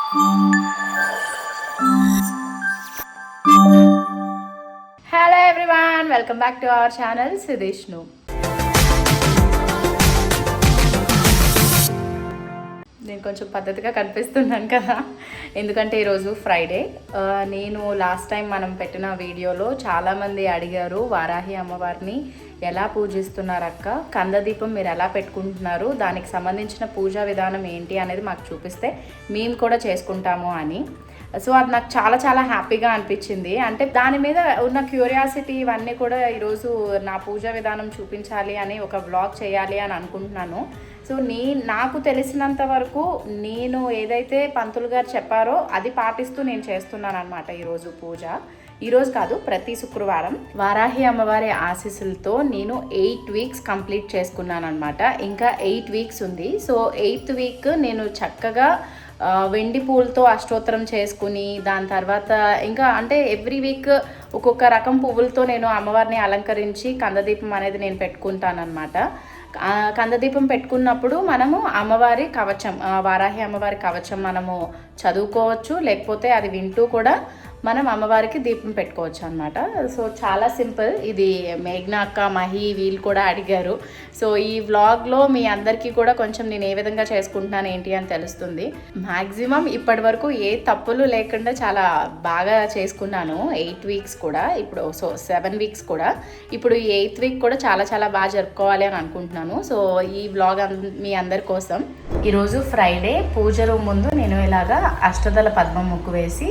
Hello everyone, welcome back to our channel సుదేష్ను. నేను కొంచెం పద్ధతిగా కనిపిస్తున్నాను కదా, ఎందుకంటే ఈరోజు ఫ్రైడే. నేను లాస్ట్ టైం మనం పెట్టిన వీడియోలో చాలామంది అడిగారు వారాహి అమ్మవారిని ఎలా పూజిస్తున్నారక్క, కందదీపం మీరు ఎలా పెట్టుకుంటున్నారు, దానికి సంబంధించిన పూజా విధానం ఏంటి అనేది మాకు చూపిస్తే మేము కూడా చేసుకుంటాము అని. సో అది నాకు చాలా చాలా హ్యాపీగా అనిపించింది. అంటే దాని మీద ఉన్న క్యూరియాసిటీ ఇవన్నీ కూడా ఈరోజు నా పూజా విధానం చూపించాలి అని ఒక వ్లాగ్ చేయాలి అని అనుకుంటున్నాను. సో నాకు తెలిసినంత వరకు నేను ఏదైతే పంతులు గారు చెప్పారో అది పాటిస్తూ నేను చేస్తున్నాను అనమాట ఈరోజు పూజ. ఈరోజు కాదు, ప్రతి శుక్రవారం వారాహి అమ్మవారి ఆశీస్సులతో నేను 8 వీక్స్ కంప్లీట్ చేసుకున్నాను అనమాట. ఇంకా 8 వీక్స్ ఉంది. సో 8th వీక్ నేను చక్కగా వెండి పూలతో అష్టోత్తరం చేసుకుని, దాని తర్వాత ఇంకా అంటే ఎవ్రీ వీక్ ఒక్కొక్క రకం పువ్వులతో నేను అమ్మవారిని అలంకరించి కందదీపం అనేది నేను పెట్టుకుంటానమాట. కందదీపం పెట్టుకున్నప్పుడు మనము అమ్మవారి కవచం, వారాహి అమ్మవారి కవచం మనము చదువుకోవచ్చు, లేకపోతే అది వింటూ కూడా మనం అమ్మవారికి దీపం పెట్టుకోవచ్చు అనమాట. సో చాలా సింపుల్. ఇది మేఘ్నా అక్క, మహి వీళ్ళు కూడా అడిగారు. సో ఈ వ్లాగ్లో మీ అందరికీ కూడా కొంచెం నేను ఏ విధంగా చేసుకుంటున్నాను ఏంటి అని తెలుస్తుంది. మ్యాక్సిమం ఇప్పటి వరకు ఏ తప్పులు లేకుండా చాలా బాగా చేసుకున్నాను. 8 వీక్స్ కూడా, ఇప్పుడు 7 వీక్స్ కూడా, ఇప్పుడు ఈ 8th వీక్ కూడా చాలా చాలా బాగా జరుపుకోవాలి అని అనుకుంటున్నాను. సో ఈ వ్లాగ్ మీ అందరి కోసం. ఈరోజు ఫ్రైడే, పూజ రూమ్ ముందు నేను ఇలాగా అష్టదళ పద్మం ముగ్గు వేసి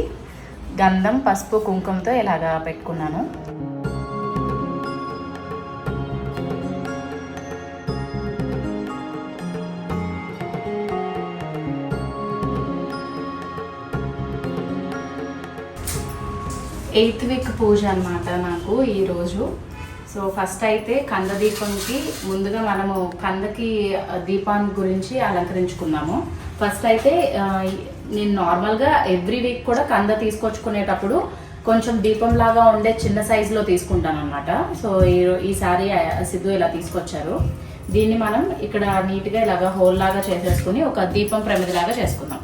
గంధం, పసుపు, కుంకుమతో ఇలాగా పెట్టుకున్నాను. ఎయిత్ వీక్ పూజ అనమాట నాకు ఈరోజు. సో ఫస్ట్ అయితే కందదీపంకి ముందుగా మనము కందకి దీపాన్ని గురించి అలంకరించుకున్నాము. ఫస్ట్ అయితే నేను నార్మల్గా ఎవ్రీ వీక్ కూడా కంద తీసుకొచ్చుకునేటప్పుడు కొంచెం దీపం లాగా ఉండే చిన్న సైజులో తీసుకుంటాను అనమాట. సో ఈసారి సిద్ధు ఇలా తీసుకొచ్చారు. దీన్ని మనం ఇక్కడ నీట్గా ఇలాగా హోల్ లాగా చేసేసుకుని ఒక దీపం ప్రమిది లాగా చేసుకుందాం.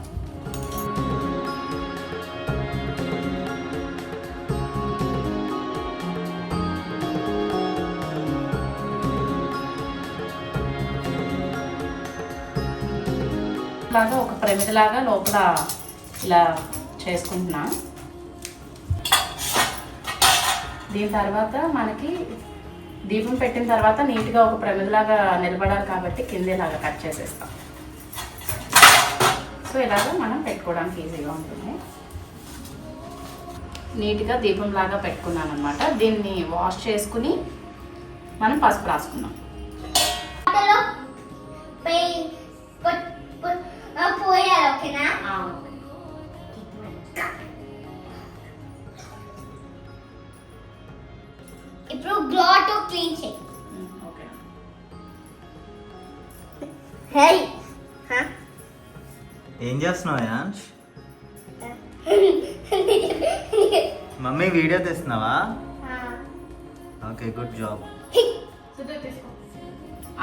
లాగా ఒక ప్రమిదిలాగా లోపల ఇలా చేసుకుంటున్నా. దీని తర్వాత మనకి దీపం పెట్టిన తర్వాత నీట్గా ఒక ప్రమిదిలాగా నిలబడాలి కాబట్టి కిందేలాగా కట్ చేసేస్తాం. సో ఇలాగ మనం పెట్టుకోవడానికి ఈజీగా ఉంటుంది. నీట్గా దీపంలాగా పెట్టుకున్నాను అనమాట. దీన్ని వాష్ చేసుకుని మనం పసుపు రాసుకున్నాం. ఇప్పుడు గ్లాట్ క్లీన్ చేయి. ఓకే. హే ఏం చేస్తున్నావు యాన్ష్? మమ్మీ వీడియో తీస్తున్నావా? Okay, good job.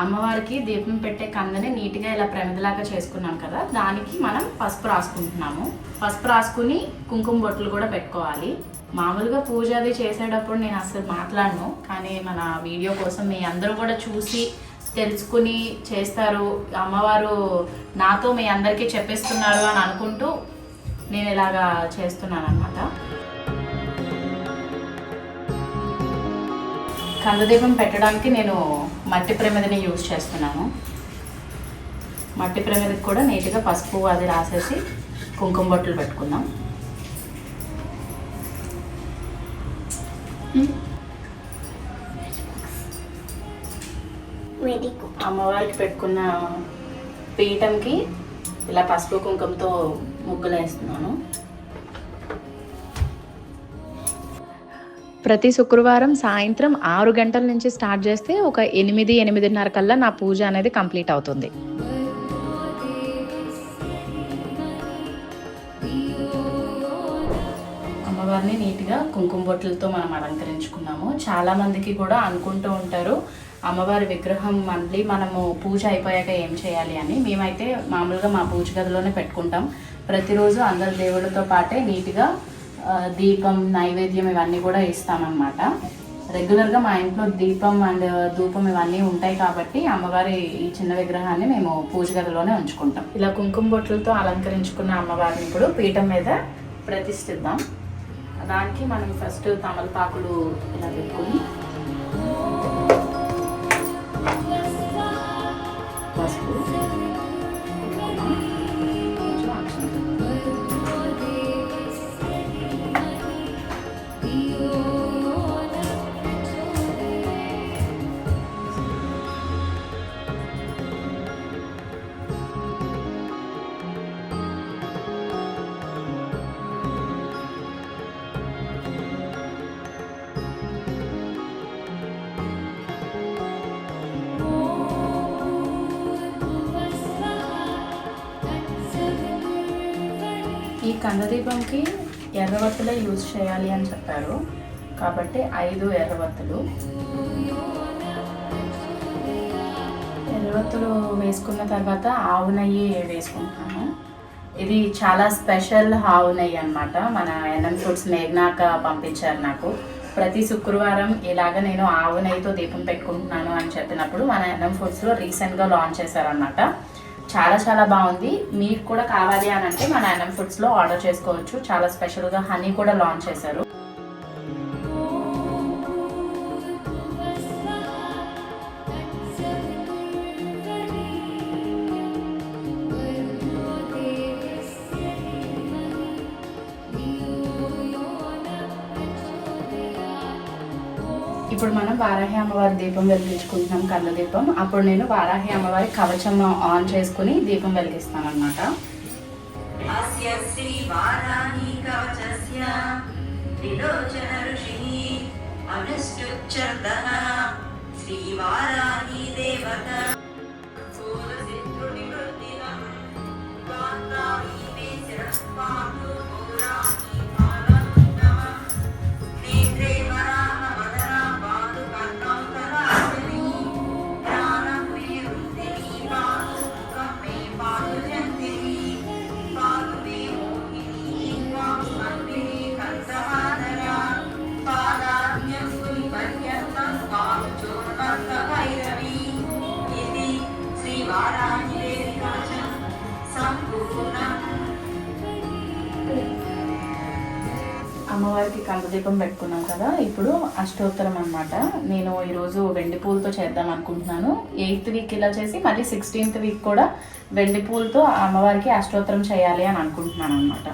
అమ్మవారికి దీపం పెట్టే కందని నీట్గా ఇలా ప్రమిదలాగా చేసుకున్నాం కదా, దానికి మనం పసుపు రాసుకుంటున్నాము. పసుపు రాసుకుని కుంకుమ బొట్లు కూడా పెట్టుకోవాలి. మామూలుగా పూజ అది చేసేటప్పుడు నేను అసలు మాట్లాడను, కానీ మన వీడియో కోసం మీ అందరూ కూడా చూసి తెలుసుకుని చేస్తారు, అమ్మవారు నాతో మీ అందరికీ చెప్పిస్తున్నారు అని అనుకుంటూ నేను ఇలాగా చేస్తున్నాను అనమాట. కందదీపం పెట్టడానికి నేను మట్టి ప్రమిదిని యూజ్ చేస్తున్నాను. మట్టి ప్రమిదికి కూడా నీట్గా పసుపు అది రాసేసి కుంకుమ బొట్లు పెట్టుకుందాం. అమ్మవారికి పెట్టుకున్న పీఠంకి ఇలా పసుపు కుంకుమతో ముగ్గులు వేస్తున్నాను. ప్రతి శుక్రవారం సాయంత్రం 6 గంటల నుంచి స్టార్ట్ చేస్తే ఒక 8-8:30 కల్లా నా పూజ అనేది కంప్లీట్ అవుతుంది. అమ్మవారిని నీట్గా కుంకుమ బొట్లతో మనం అలంకరించుకున్నాము. చాలామందికి కూడా అనుకుంటూ ఉంటారు అమ్మవారి విగ్రహం మళ్ళీ మనము పూజ అయిపోయాక ఏం చేయాలి అని. మేమైతే మామూలుగా మా పూజ గదిలోనే పెట్టుకుంటాం. ప్రతిరోజు అందరి దేవుళ్ళతో పాటే నీట్గా దీపం నైవేద్యం ఇవన్నీ కూడా ఇస్తామన్నమాట. రెగ్యులర్గా మా ఇంట్లో దీపం అండ్ ధూపం ఇవన్నీ ఉంటాయి కాబట్టి అమ్మవారి ఈ చిన్న విగ్రహాన్ని మేము పూజ గదిలోనే ఉంచుకుంటాం. ఇలా కుంకుమ బొట్లతో అలంకరించుకున్న అమ్మవారిని ఇప్పుడు పీఠం మీద ప్రతిష్ఠిద్దాం. దానికి మనం ఫస్ట్ తమలపాకులు ఇలా పెట్టుకుని పసుపు ఈ కందదీపంకి ఎర్రవత్తులే యూజ్ చేయాలి అని చెప్పారు కాబట్టి 5 ఎర్రవత్తులు వేసుకున్న తర్వాత ఆవు నెయ్యి వేసుకుంటాను. ఇది చాలా స్పెషల్ ఆవు నెయ్యి అనమాట. మన ఎన్ఎం ఫుడ్స్ మేఘ్నాక పంపించారు నాకు. ప్రతి శుక్రవారం ఇలాగ నేను ఆవు నెయ్యితో దీపం పెట్టుకుంటున్నాను అని చెప్పినప్పుడు మన ఎన్ఎం ఫుడ్స్లో రీసెంట్గా లాంచ్ చేశారనమాట. చాలా చాలా బాగుంది. మీకు కూడా కావాలి అని అంటే మన ఎన్ఎం ఫుడ్స్లో ఆర్డర్ చేసుకోవచ్చు. చాలా స్పెషల్గా హనీ కూడా లాంచ్ చేశారు. ఇప్పుడు మనం వారాహి అమ్మవారి దీపం వెలిగించుకుంటున్నాం, కళ్ళ దీపం. అప్పుడు నేను వారాహి అమ్మవారి కవచం ఆన్ చేసుకుని దీపం వెలిగిస్తాను అనమాట. అమ్మవారికి కందదీపం పెట్టుకున్నాం కదా, ఇప్పుడు అష్టోత్తరం అనమాట. నేను ఈరోజు వెండి పూలతో చేద్దాం అనుకుంటున్నాను. 8th వీక్ ఇలా చేసి మళ్ళీ 16th వీక్ కూడా వెండి పూలతో అమ్మవారికి అష్టోత్తరం చేయాలి అని అనుకుంటున్నాను అనమాట.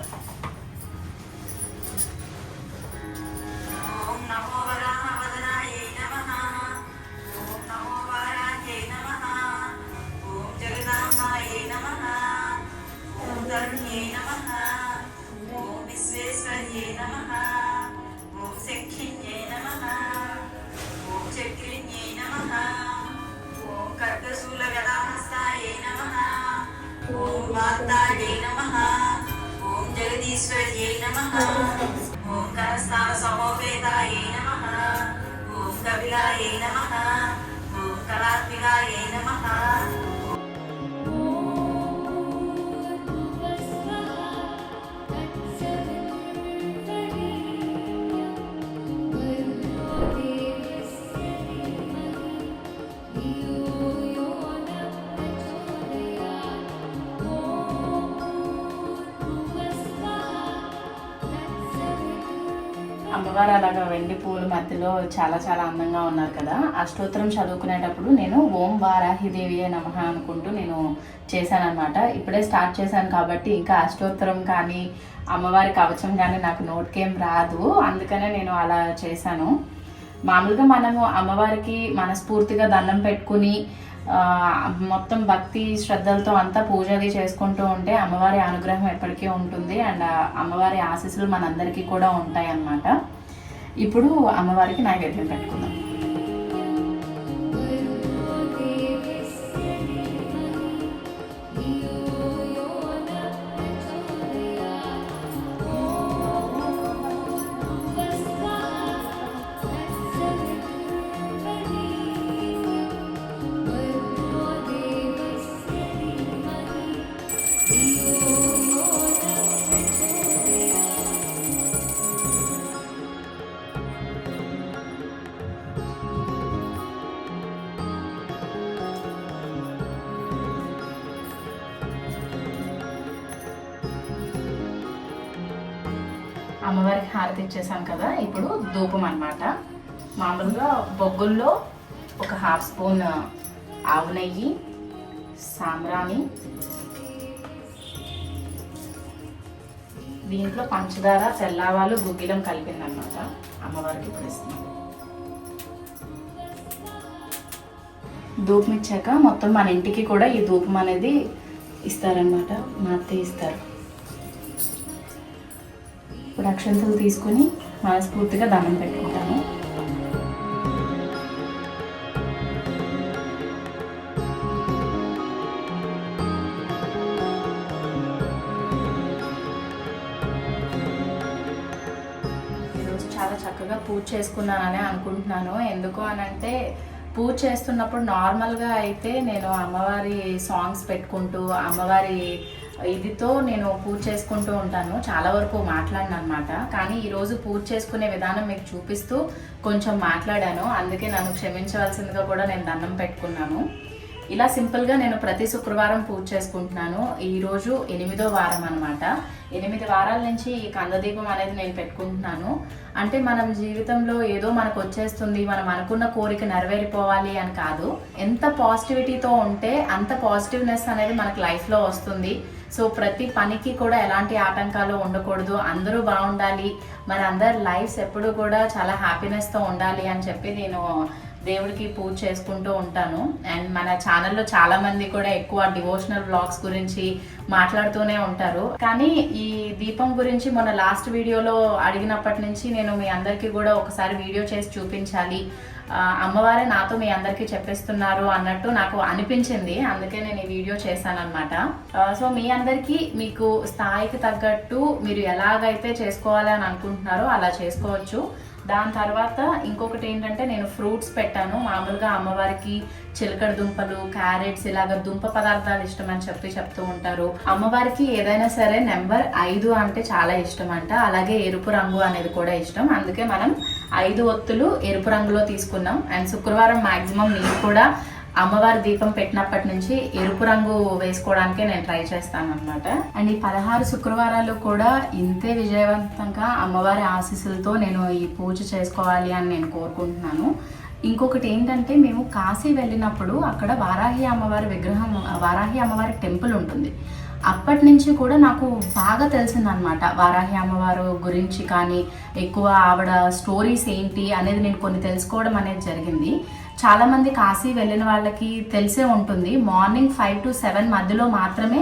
అమ్మవారు అలాగా వెండి పూల మధ్యలో చాలా చాలా అందంగా ఉన్నారు కదా. అష్టోత్తరం చదువుకునేటప్పుడు నేను ఓం వారాహి దేవియే నమః అనుకుంటూ నేను చేశానన్నమాట. ఇప్పుడే స్టార్ట్ చేశాను కాబట్టి ఇంకా అష్టోత్తరం కానీ అమ్మవారి కవచం కానీ నాకు నోటికేం రాదు, అందుకనే నేను అలా చేశాను. మామూలుగా మనము అమ్మవారికి మనస్ఫూర్తిగా దండం పెట్టుకుని మొత్తం భక్తి శ్రద్ధలతో అంతా పూజ అది చేసుకుంటూ ఉంటే అమ్మవారి అనుగ్రహం ఎప్పటికీ ఉంటుంది అండ్ అమ్మవారి ఆశీస్సులు మనందరికీ కూడా ఉంటాయి అన్నమాట. ఇప్పుడు అమ్మవారికి నైవేద్యం పెట్టుకుందాం. అమ్మవారికి హారతి ఇచ్చేసాను కదా, ఇప్పుడు ధూపం అన్నమాట. మామూలుగా బొగ్గుల్లో ఒక 1/2 స్పూన్ ఆవు నెయ్యి, సాంబ్రాణి, దీంట్లో పంచదార, తెల్లవాలు, గుగ్గిలం కలిపిందనమాట. అమ్మవారికి ఇప్పుడు ఇస్తున్నాం. ధూపం ఇచ్చాక మొత్తం మన ఇంటికి కూడా ఈ ధూపం అనేది ఇస్తారనమాట, మా అత్తయ్య ఇస్తారు. ఇప్పుడు అక్షంతలు తీసుకొని మనస్ఫూర్తిగా దండం పెట్టుకుంటాను. ఈరోజు చాలా చక్కగా పూజ చేసుకున్నానని అనుకుంటున్నాను. ఎందుకు అనంటే పూజ చేస్తున్నప్పుడు నార్మల్గా అయితే నేను అమ్మవారి సాంగ్స్ పెట్టుకుంటూ అమ్మవారి ఇదితో నేను పూజ చేసుకుంటూ ఉంటాను, చాలా వరకు మాట్లాడిన అనమాట. కానీ ఈరోజు పూజ చేసుకునే విధానం మీకు చూపిస్తూ కొంచెం మాట్లాడాను, అందుకే నన్ను క్షమించవలసిందిగా కూడా నేను దండం పెట్టుకున్నాను. ఇలా సింపుల్గా నేను ప్రతి శుక్రవారం పూజ చేసుకుంటున్నాను. ఈరోజు 8వ వారం అనమాట. 8 వారాల నుంచి ఈ కందదీపం అనేది నేను పెట్టుకుంటున్నాను. అంటే మనం జీవితంలో ఏదో మనకు వచ్చేస్తుంది, మనం అనుకున్న కోరిక నెరవేరిపోవాలి అని కాదు. ఎంత పాజిటివిటీతో ఉంటే అంత పాజిటివ్నెస్ అనేది మనకు లైఫ్లో వస్తుంది. సో ప్రతి పనికి కూడా ఎలాంటి ఆటంకాలు ఉండకూడదు, అందరూ బాగుండాలి, మన అందరి లైఫ్స్ ఎప్పుడు కూడా చాలా హ్యాపీనెస్తో ఉండాలి అని చెప్పి నేను దేవుడికి పూజ చేసుకుంటూ ఉంటాను. అండ్ మన ఛానల్లో చాలా మంది కూడా ఎక్కువ డివోషనల్ వ్లాగ్స్ గురించి మాట్లాడుతూనే ఉంటారు. కానీ ఈ దీపం గురించి మొన్న లాస్ట్ వీడియోలో అడిగినప్పటి నుంచి నేను మీ అందరికీ కూడా ఒకసారి వీడియో చేసి చూపించాలి, అమ్మవారే నాతో మీ అందరికీ చెప్పిస్తున్నారు అన్నట్టు నాకు అనిపించింది, అందుకే నేను ఈ వీడియో చేశాను అనమాట. సో మీ అందరికీ మీకు స్థాయికి తగ్గట్టు మీరు ఎలాగైతే చేసుకోవాలి అని అనుకుంటున్నారో అలా చేసుకోవచ్చు. దాని తర్వాత ఇంకొకటి ఏంటంటే నేను ఫ్రూట్స్ పెట్టాను. మామూలుగా అమ్మవారికి చిలకడ దుంపలు, క్యారెట్స్ ఇలాగ దుంప పదార్థాలు ఇష్టం అని చెప్తూ ఉంటారు. అమ్మవారికి ఏదైనా సరే నెంబర్ 5 అంటే చాలా ఇష్టం అంట, అలాగే ఎరుపు రంగు అనేది కూడా ఇష్టం. అందుకే మనం 5 ఒత్తులు ఎరుపు రంగులో తీసుకున్నాం. అండ్ శుక్రవారం మాక్సిమం నేను కూడా అమ్మవారి దీపం పెట్టినప్పటి నుంచి ఎరుపు రంగు వేసుకోవడానికే నేను ట్రై చేస్తాను అనమాట. అండ్ ఈ 16 శుక్రవారాలు కూడా ఇంతే విజయవంతంగా అమ్మవారి ఆశీస్సులతో నేను ఈ పూజ చేసుకోవాలి అని నేను కోరుకుంటున్నాను. ఇంకొకటి ఏంటంటే మేము కాశీ వెళ్ళినప్పుడు అక్కడ వారాహి అమ్మవారి విగ్రహం, వారాహి అమ్మవారి టెంపుల్ ఉంటుంది. అప్పటి నుంచి కూడా నాకు బాగా తెలిసిందనమాట వారాహి అమ్మవారు గురించి, కానీ ఎక్కువ ఆవిడ స్టోరీస్ ఏంటి అనేది నేను కొన్ని తెలుసుకోవడం అనేది జరిగింది. చాలామంది కాశీ వెళ్ళిన వాళ్ళకి తెలిసే ఉంటుంది, మార్నింగ్ 5 to 7 మధ్యలో మాత్రమే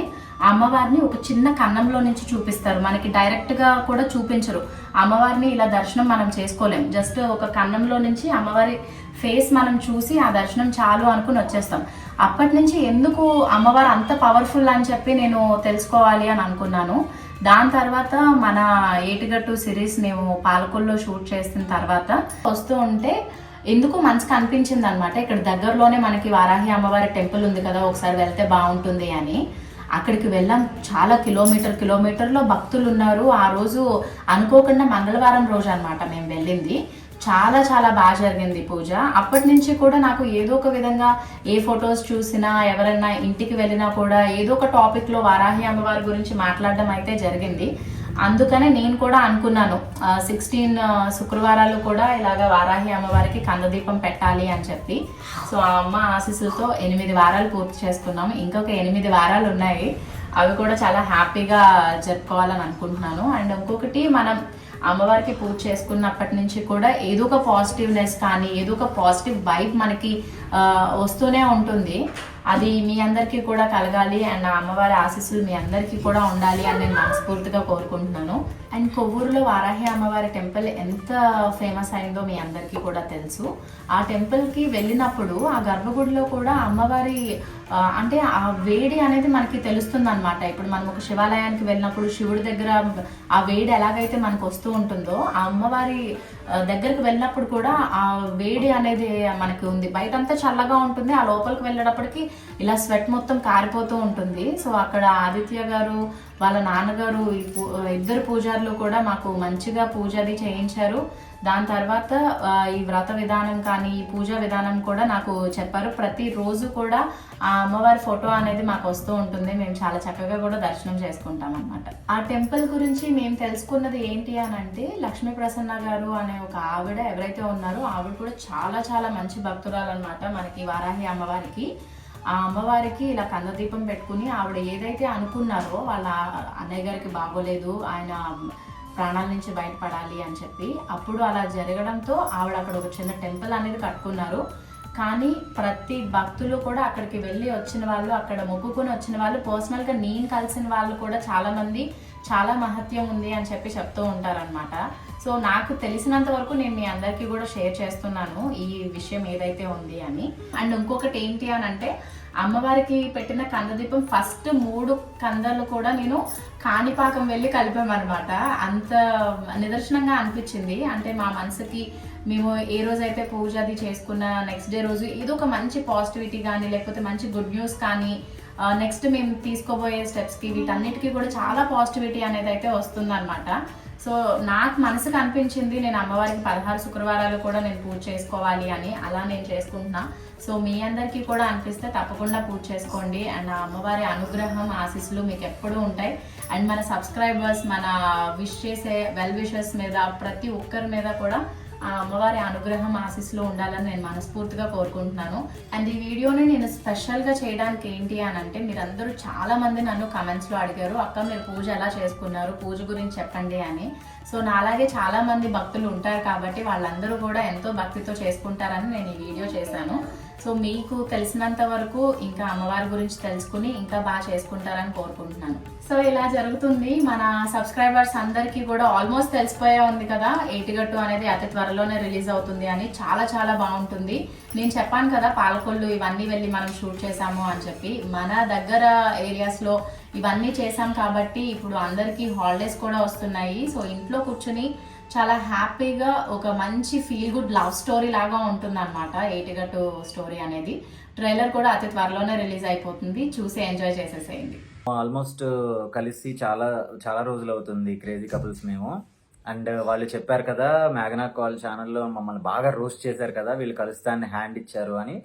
అమ్మవారిని ఒక చిన్న కన్నంలో నుంచి చూపిస్తారు, మనకి డైరెక్ట్గా కూడా చూపించరు. అమ్మవారిని ఇలా దర్శనం మనం చేసుకోలేం, జస్ట్ ఒక కన్నంలో నుంచి అమ్మవారి ఫేస్ మనం చూసి ఆ దర్శనం చాలు అనుకుని వచ్చేస్తాం. అప్పటి నుంచి ఎందుకు అమ్మవారు అంత పవర్ఫుల్ అని చెప్పి నేను తెలుసుకోవాలి అని అనుకున్నాను. దాని తర్వాత మన ఏటిగట్టు సిరీస్ మేము పాలకొల్లో షూట్ చేసిన తర్వాత వస్తూ ఉంటే ఎందుకు మనసుకు అనిపించింది అనమాట, ఇక్కడ దగ్గరలోనే మనకి వారాహి అమ్మవారి టెంపుల్ ఉంది కదా, ఒకసారి వెళ్తే బాగుంటుంది అని. అక్కడికి వెళ్ళాం. చాలా కిలోమీటర్లో భక్తులు ఉన్నారు. ఆ రోజు అనుకోకుండా మంగళవారం రోజు అనమాట మేము వెళ్ళింది. చాలా చాలా బాగా జరిగింది పూజ. అప్పటి నుంచి కూడా నాకు ఏదో ఒక విధంగా ఏ ఫొటోస్ చూసినా, ఎవరైనా ఇంటికి వెళ్ళినా కూడా ఏదో ఒక టాపిక్లో వారాహి అమ్మవారి గురించి మాట్లాడడం అయితే జరిగింది. అందుకనే నేను కూడా అనుకున్నాను 16 శుక్రవారాలు కూడా ఇలాగ వారాహి అమ్మవారికి కందదీపం పెట్టాలి అని చెప్పి. సో ఆ అమ్మ ఆశీస్సులతో 8 వారాలు పూర్తి చేసుకున్నాము. ఇంకొక 8 వారాలు ఉన్నాయి, అవి కూడా చాలా హ్యాపీగా జరుపుకోవాలని అనుకుంటున్నాను. అండ్ ఇంకొకటి, మనం అమ్మవారికి పూజ చేసుకున్నప్పటి నుంచి కూడా ఏదో ఒక పాజిటివ్నెస్ కానీ ఏదో ఒక పాజిటివ్ వైబ్ మనకి వస్తూనే ఉంటుంది. అది మీ అందరికీ కూడా కలగాలి అండ్ అమ్మవారి ఆశీస్సులు మీ అందరికీ కూడా ఉండాలి అని నేను మనస్ఫూర్తిగా కోరుకుంటున్నాను. అండ్ కొవ్వూరులో వారాహి అమ్మవారి టెంపుల్ ఎంత ఫేమస్ అయిందో మీ అందరికీ కూడా తెలుసు. ఆ టెంపుల్కి వెళ్ళినప్పుడు ఆ గర్భగుడిలో కూడా అమ్మవారి అంటే ఆ వేడి అనేది మనకి తెలుస్తుంది అనమాట. ఇప్పుడు మనం ఒక శివాలయానికి వెళ్ళినప్పుడు శివుడి దగ్గర ఆ వేడి ఎలాగైతే మనకు వస్తూ ఉంటుందో, ఆ అమ్మవారి దగ్గరికి వెళ్ళినప్పుడు కూడా ఆ వేడి అనేది మనకి ఉంది. బయటంతా చల్లగా ఉంటుంది, ఆ లోపలికి వెళ్ళేటప్పటికి ఇలా స్వెట్ మొత్తం కారిపోతూ ఉంటుంది. సో అక్కడ ఆదిత్య గారు వాళ్ళ నాన్నగారు ఇద్దరు పూజారులు కూడా మాకు మంచిగా పూజ అది చేయించారు. దాని తర్వాత ఈ వ్రత విధానం కానీ ఈ పూజా విధానం కూడా నాకు చెప్పారు. ప్రతిరోజు కూడా ఆ అమ్మవారి ఫోటో అనేది మాకు వస్తూ ఉంటుంది. మేము చాలా చక్కగా కూడా దర్శనం చేసుకుంటాం అనమాట. ఆ టెంపుల్ గురించి మేము తెలుసుకున్నది ఏంటి అని అంటే, లక్ష్మీ ప్రసన్న గారు అనే ఒక ఆవిడ ఎవరైతే ఉన్నారో ఆవిడ కూడా చాలా చాలా మంచి భక్తురాలు అనమాట. మనకి వారాహి అమ్మవారికి, ఆ అమ్మవారికి ఇలా కందదీపం పెట్టుకుని ఆవిడ ఏదైతే అనుకున్నారో వాళ్ళ అన్నయ్య గారికి బాగోలేదు, ఆయన ప్రాణాల నుంచి బయటపడాలి అని చెప్పి, అప్పుడు అలా జరగడంతో ఆవిడ అక్కడ ఒక చిన్న టెంపుల్ అనేది కట్టుకున్నారు. కానీ ప్రతి భక్తులు కూడా అక్కడికి వెళ్ళి వచ్చిన వాళ్ళు, అక్కడ మొక్కుకొని వచ్చిన వాళ్ళు, పర్సనల్గా నేను కలిసిన వాళ్ళు కూడా చాలా మంది చాలా మహత్యం ఉంది అని చెప్పి చెప్తూ ఉంటారనమాట. సో నాకు తెలిసినంత వరకు నేను మీ అందరికీ కూడా షేర్ చేస్తున్నాను ఈ విషయం ఏదైతే ఉంది అని. అండ్ ఇంకొకటి ఏంటి అని అంటే, అమ్మవారికి పెట్టిన కందదీపం ఫస్ట్ 3 కందలు కూడా నేను కాణిపాకం వెళ్ళి కలిపామన్నమాట. అంత నిదర్శనంగా అనిపించింది. అంటే మా మనసుకి మేము ఏ రోజైతే పూజ అది చేసుకున్న నెక్స్ట్ డే రోజు ఏదో ఒక మంచి పాజిటివిటీ కానీ లేకపోతే మంచి గుడ్ న్యూస్ కానీ నెక్స్ట్ మేము తీసుకోబోయే స్టెప్స్కి వీటన్నిటికీ కూడా చాలా పాజిటివిటీ అనేది అయితే వస్తుందన్నమాట. సో నాకు మనసుకు అనిపించింది నేను అమ్మవారికి 16 శుక్రవారాలు కూడా నేను పూజ చేసుకోవాలి అని. అలా నేను చేసుకుంటున్నా. సో మీ అందరికీ కూడా అనిపిస్తే తప్పకుండా పూజ చేసుకోండి. అండ్ ఆ అమ్మవారి అనుగ్రహం ఆశీస్సులు మీకు ఎప్పుడూ ఉంటాయి. అండ్ మన సబ్స్క్రైబర్స్, మన విష్ చేసే వెల్ విషర్స్ మీద, ప్రతి ఒక్కరి మీద కూడా ఆ అమ్మవారి అనుగ్రహం ఆశీస్సులు ఉండాలని నేను మనస్ఫూర్తిగా కోరుకుంటున్నాను. అండ్ ఈ వీడియోని నేను స్పెషల్గా చేయడానికి ఏంటి అని అంటే, మీరందరూ చాలా మంది నన్ను కమెంట్స్లో అడిగారు, అక్క మీరు పూజ ఎలా చేసుకున్నారు, పూజ గురించి చెప్పండి అని. సో నా అలాగే చాలా మంది భక్తులు ఉంటారు కాబట్టి వాళ్ళందరూ కూడా ఎంతో భక్తితో చేసుకుంటారని నేను ఈ వీడియో చేశాను. సో మీకు తెలిసినంత వరకు ఇంకా అమ్మవారి గురించి తెలుసుకుని ఇంకా బాగా చేసుకుంటారని కోరుకుంటున్నాను. సో ఇలా జరుగుతుంది. మన సబ్స్క్రైబర్స్ అందరికీ కూడా ఆల్మోస్ట్ తెలిసిపోయే ఉంది కదా, ఏటిగట్టు అనేది అతి త్వరలోనే రిలీజ్ అవుతుంది అని. చాలా చాలా బాగుంటుంది. నేను చెప్పాను కదా పాలకొల్లు ఇవన్నీ వెళ్ళి మనం షూట్ చేసాము అని చెప్పి. మన దగ్గర ఏరియాస్లో ఇవన్నీ చేసాం కాబట్టి ఇప్పుడు అందరికీ హాలిడేస్ కూడా వస్తున్నాయి. సో ఇంట్లో కూర్చుని చాలా హ్యాపీగా ఒక మంచి ఫీల్ గుడ్ లవ్ స్టోరీ లాగా ఉంటుంది అనమాట ఏటిగట్టు స్టోరీ అనేది. ట్రైలర్ కూడా అతి త్వరలోనే రిలీజ్ అయిపోతుంది. చూసి ఎంజాయ్ చేసేసేయండి. ఆల్మోస్ట్ కలిసి చాలా చాలా రోజులు అవుతుంది క్రేజీ కపుల్స్ మేము. అండ్ వాళ్ళు చెప్పారు కదా మేఘనా కాల్ ఛానల్లో మమ్మల్ని బాగా రోస్ట్ చేశారు కదా, వీళ్ళు కలుస్తాన్ని హ్యాండ్ ఇచ్చారు అని.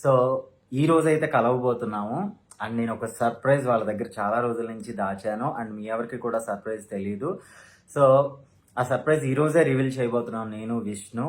సో ఈ రోజు అయితే కలవబోతున్నాము. అండ్ నేను ఒక సర్ప్రైజ్ వాళ్ళ దగ్గర చాలా రోజుల నుంచి దాచాను. అండ్ మీ ఎవరికి కూడా సర్ప్రైజ్ తెలీదు. సో ఆ సర్ప్రైజ్ ఈ రోజే రివీల్ చేయబోతున్నాను నేను, విష్ణు.